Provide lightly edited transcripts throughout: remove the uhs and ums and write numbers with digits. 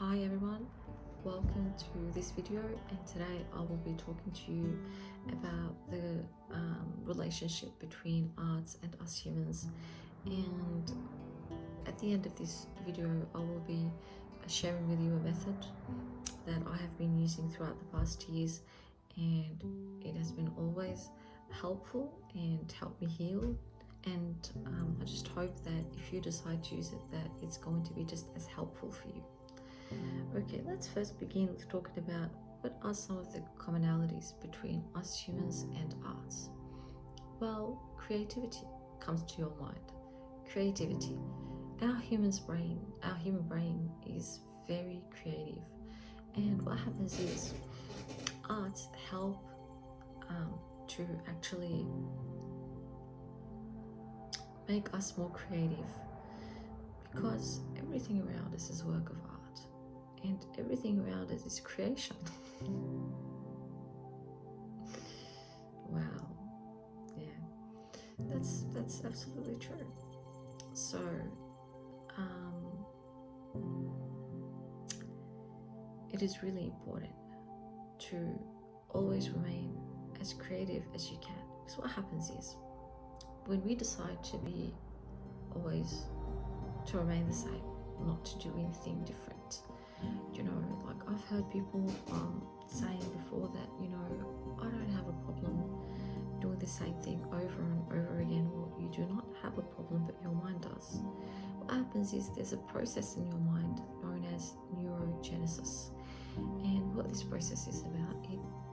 Hi everyone, welcome to this video, and today I will be talking to you about the relationship between arts and us humans. And at the end of this video I will be sharing with you a method that I have been using throughout the past years, and it has been always helpful and helped me heal. And I just hope that if you decide to use it, that it's going to be just as helpful for you. Okay, let's first begin with talking about what are some of the commonalities between us humans and arts. Well, creativity comes to your mind. Creativity. Our human brain is very creative, and what happens is arts help to actually make us more creative, because everything around us is work of art, and everything around us is creation. Wow, yeah, that's absolutely true. So it is really important to always remain as creative as you can, because what happens is when we decide to be always to remain the same, not to do anything different, like I've heard people saying before that, I don't have a problem doing the same thing over and over again. Well, you do not have a problem, but your mind does. What happens is there's a process in your mind known as neurogenesis, and what this process is about,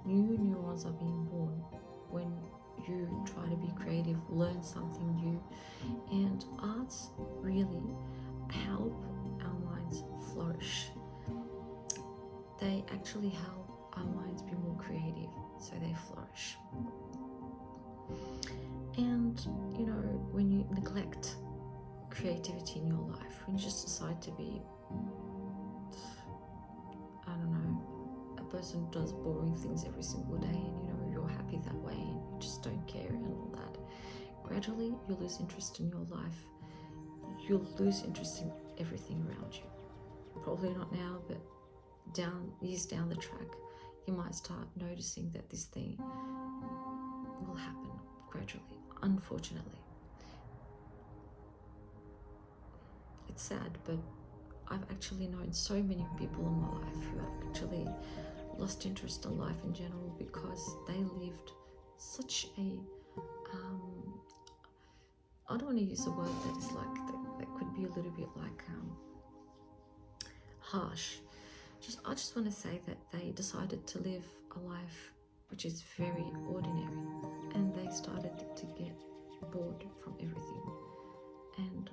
new neurons are being born when you try to be creative, learn something new, and arts really help our minds flourish. They actually help our minds be more creative, so they flourish. And when you neglect creativity in your life, when you just decide to be, a person who does boring things every single day, and you're happy that way and you just don't care and all that, gradually you'll lose interest in your life. You'll lose interest in everything around you. Probably not now, but years down the track, you might start noticing that this thing will happen gradually, unfortunately. It's sad, but I've actually known so many people in my life who have actually lost interest in life in general because they lived such a I don't want to use a word that is like that could be a little bit like harsh. I just want to say that they decided to live a life which is very ordinary, and they started to get bored from everything, and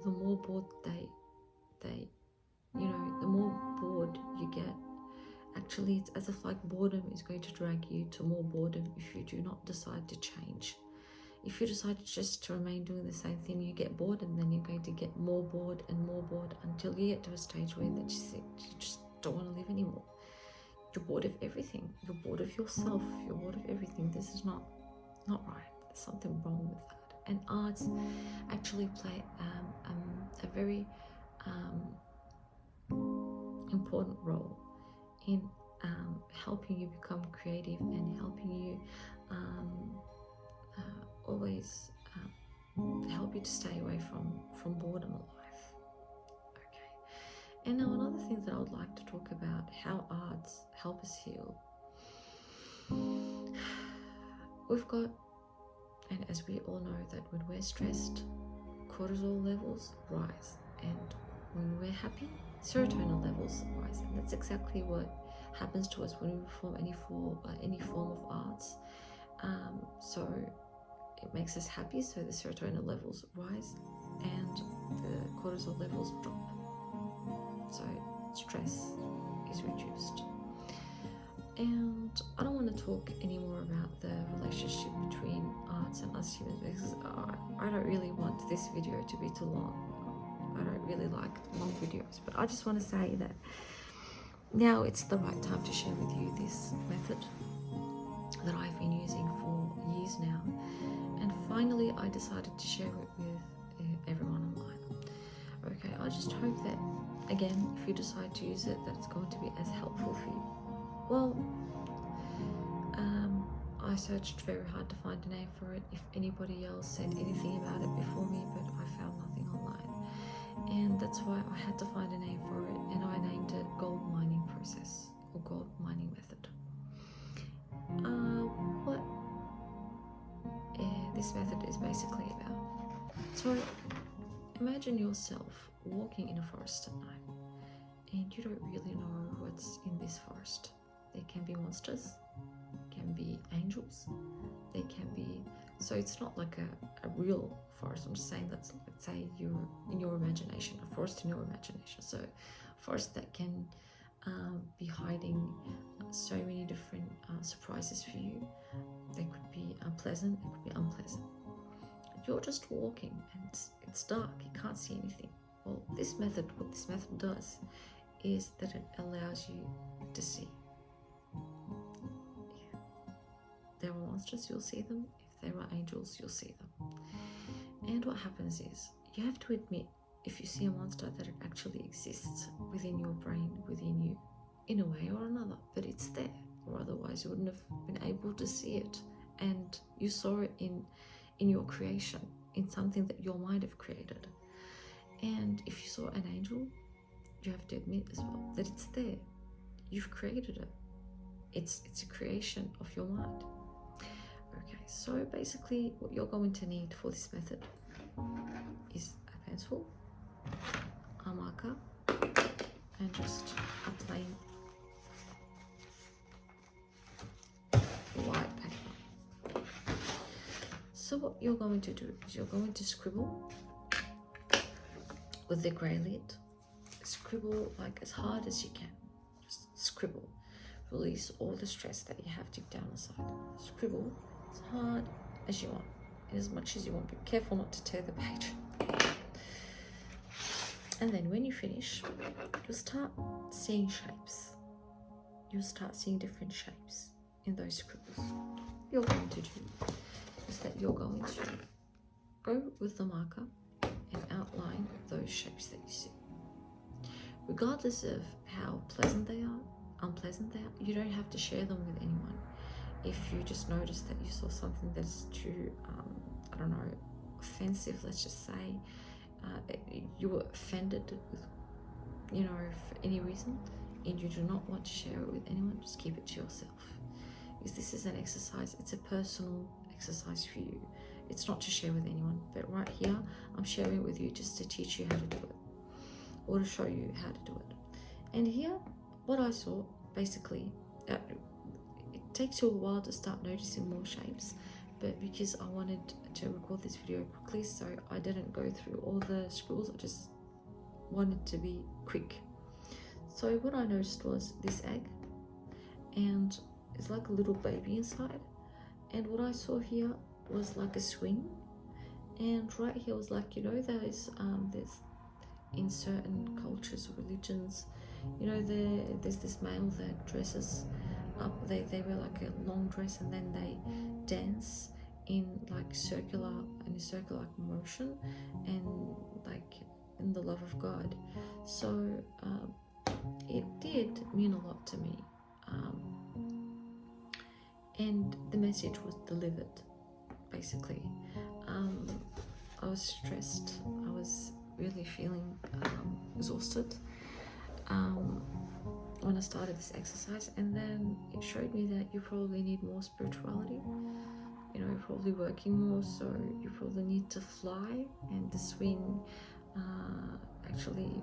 the more bored they the more bored you get, actually it's as if like boredom is going to drag you to more boredom if you do not decide to change. If you decide just to remain doing the same thing, you get bored, and then you're going to get more bored and more bored until you get to a stage where you just don't want to live anymore. You're bored of everything. You're bored of yourself. You're bored of everything. This is not right. There's something wrong with that. And arts actually play a very important role in helping you become creative and helping you always help you to stay away from boredom in life. Okay. And now another thing that I would like to talk about, how arts help us heal. We've got, and as we all know, that when we're stressed, cortisol levels rise, and when we're happy, serotonin levels rise, and that's exactly what happens to us when we perform any form of arts. So it makes us happy, so the serotonin levels rise and the cortisol levels drop, so stress is reduced. And I don't want to talk anymore about the relationship between arts and us humans, because I don't really want this video to be too long. I don't really like long videos, but I just want to say that now it's the right time to share with you this method that I've been using for years now, and finally I decided to share it with everyone online. Okay, I just hope that, again, if you decide to use it, that it's going to be as helpful for you. Well, I searched very hard to find a name for it. If anybody else said anything about it before me, but I found nothing online. And that's why I had to find a name for it, and I named it gold mining process or gold mining method. What this method is basically about. So imagine yourself walking in a forest at night, and you don't really know what's in this forest. There can be monsters, can be angels, they can be, so it's not like a real forest. I'm just saying let's say you're in your imagination, a forest in your imagination. So a forest that can be hiding so many different surprises for you. They could be pleasant, they could be unpleasant. You're just walking and it's dark, you can't see anything. Well, what this method does is that it allows you to see. If there are monsters, you'll see them. If there are angels, you'll see them. And what happens is, you have to admit, if you see a monster, that it actually exists within your brain, within you, in a way or another, but it's there, or otherwise you wouldn't have been able to see it. And you saw it in your creation, in something that your mind have created. And if you saw an angel, you have to admit as well that it's there. You've created it. It's a creation of your mind. Okay, so basically what you're going to need for this method is a pencil, a marker, and just a plain white paper. So what you're going to do is you're going to scribble with the grey lid. Scribble like as hard as you can. Just scribble. Release all the stress that you have deep down inside. Scribble as hard as you want, and as much as you want. Be careful not to tear the page. And then when you finish, you'll start seeing shapes. You'll start seeing different shapes in those scribbles. What you're going to do is that you're going to go with the marker and outline those shapes that you see. Regardless of how pleasant they are, unpleasant they are, you don't have to share them with anyone. If you just notice that you saw something that's too, I don't know, offensive, let's just say, you were offended with, for any reason, and you do not want to share it with anyone, just keep it to yourself. Because this is an exercise, it's a personal exercise for you. It's not to share with anyone, but right here, I'm sharing it with you just to teach you how to do it, or to show you how to do it. And here, what I saw, basically, it takes you a while to start noticing more shapes, but because I wanted to record this video quickly, so I didn't go through all the scribbles, I just wanted to be quick. So what I noticed was this egg, and it's like a little baby inside, and what I saw here was like a swing, and right here was like, there's in certain cultures or religions, there's this male that dresses up, they wear like a long dress, and then they dance in like circular motion, and like in the love of God. So it did mean a lot to me, and the message was delivered. Basically, I was stressed, I was really feeling exhausted when I started this exercise, and then it showed me that you probably need more spirituality. You're probably working more, so you probably need to fly, and the swing actually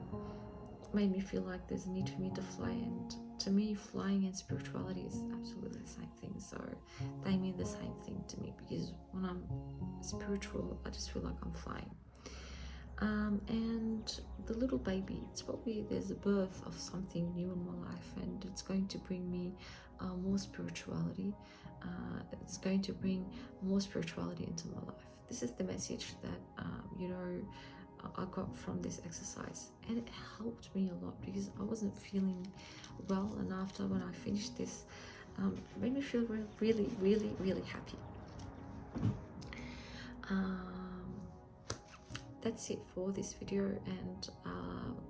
made me feel like there's a need for me to fly, and to me, flying and spirituality is absolutely the same thing, so they mean the same thing to me, because when I'm spiritual, I just feel like I'm flying. And the little baby, it's probably, there's a birth of something new in my life, and it's going to bring me more spirituality. It's going to bring more spirituality into my life. This is the message that I got from this exercise, and it helped me a lot because I wasn't feeling well, and after, when I finished this, it made me feel really, really, really happy. that's it for this video, and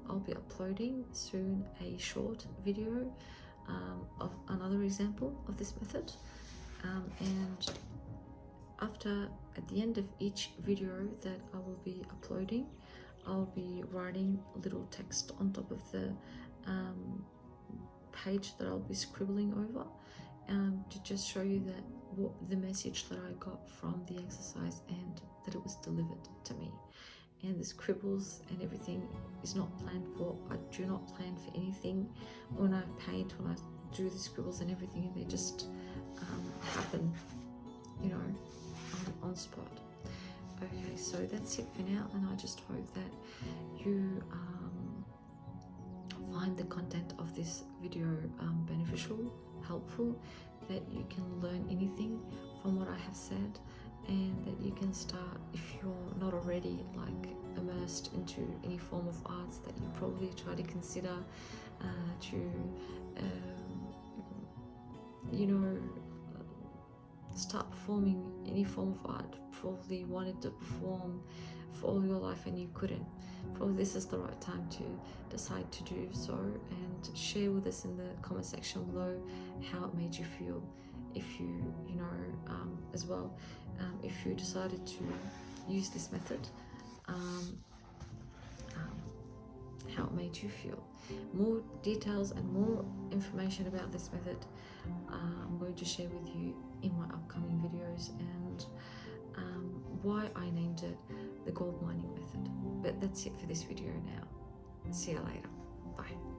I'll be uploading soon a short video of another example of this method, and at the end of each video that I will be uploading, I'll be writing a little text on top of the page that I'll be scribbling over, to just show you that what the message that I got from the exercise and that it was delivered to me. And the scribbles and everything is not planned for. I do not plan for anything when I paint, when I do the scribbles and everything, and they just happen, you know, on spot. Okay, so that's it for now, and I just hope that you find the content of this video beneficial, helpful, that you can learn anything from what I have said, and that you can start, if you're not already like immersed into any form of arts, that you probably try to consider to you know, start performing any form of art. Probably wanted to perform for all your life and you couldn't. Probably this is the right time to decide to do so, and share with us in the comment section below how it made you feel. If you know, as well, if you decided to use this method, how it made you feel. More details and more information about this method I'm going to share with you in my upcoming videos, and why I named it the gold mining method. But that's it for this video now. See you later. Bye.